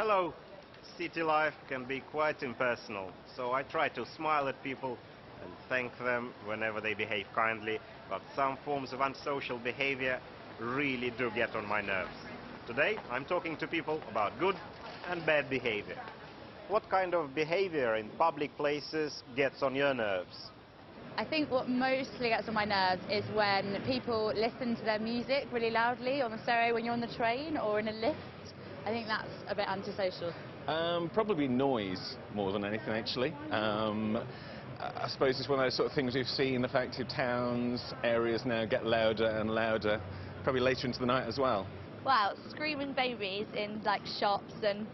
Hello. City life can be quite impersonal, so I try to smile at people and thank them whenever they behave kindly, but some forms of unsocial behavior really do get on my nerves. Today I'm talking to people about good and bad behavior. What kind of behavior in public places gets on your nerves? I think what mostly gets on my nerves is when people listen to their music really loudly on the stereo when you're on the train or in a lift. I think that's a bit antisocial. Probably noise more than anything, actually. I suppose it's one of those sort of things we've seen, the fact that towns, areas now get louder and louder, probably later into the night as well. Well, screaming babies in like shops and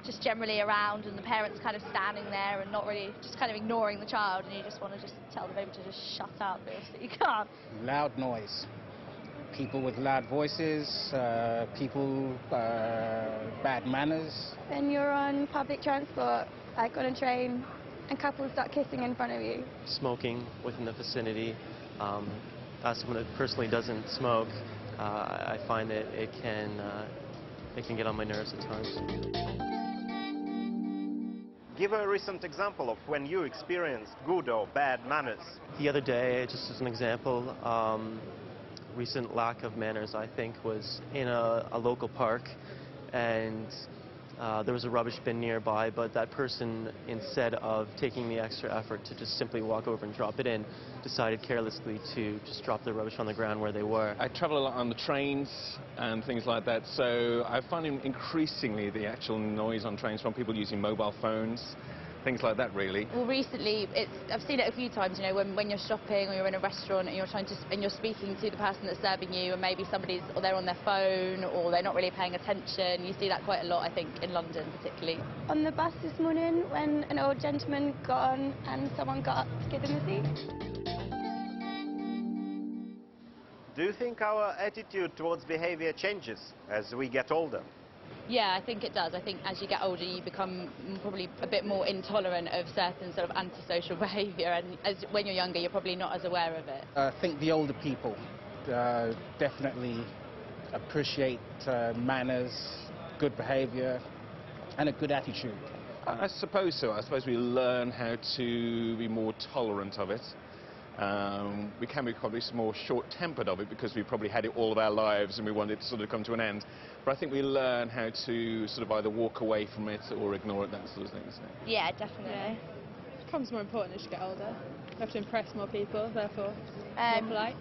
just generally around, and the parents kind of standing there and not really, just kind of ignoring the child, and you just want to just tell the baby to just shut up, but you can't. Loud noise. People with loud voices, people, bad manners. When you're on public transport, like on a train, and couples start kissing in front of you. Smoking within the vicinity. As someone that personally doesn't smoke, I find that it can get on my nerves at times. Give a recent example of when you experienced good or bad manners. The other day, just as an example, recent lack of manners, I think, was in a local park, and there was a rubbish bin nearby, but that person, instead of taking the extra effort to just simply walk over and drop it in, decided carelessly to just drop the rubbish on the ground where they were. I travel a lot on the trains and things like that, so I find increasingly the actual noise on trains from people using mobile phones, things like that, really. Well, recently, I've seen it a few times, you know, when you're shopping or you're in a restaurant and you're speaking to the person that's serving you, and maybe or they're on their phone or they're not really paying attention. You see that quite a lot, I think, in London particularly. On the bus this morning, when an old gentleman got on and someone got up to give him a seat. Do you think our attitude towards behavior changes as we get older? Yeah, I think it does. I think as you get older, you become probably a bit more intolerant of certain sort of antisocial behaviour, and when you're younger, you're probably not as aware of it. I think the older people definitely appreciate manners, good behaviour, and a good attitude. I suppose so. I suppose we learn how to be more tolerant of it. We can be probably more short-tempered of it because we've probably had it all of our lives and we want it to sort of come to an end. But I think we learn how to sort of either walk away from it or ignore it, that sort of thing. So. Yeah, definitely. Yeah. It becomes more important as you get older. You have to impress more people, therefore more polite.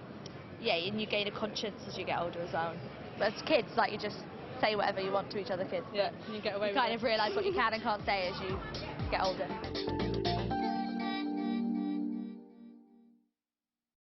Yeah, and you gain a conscience as you get older as well. But as kids, like, you just say whatever you want to each other, kids. Yeah, and you get away with it. You kind of realise what you can and can't say as you get older.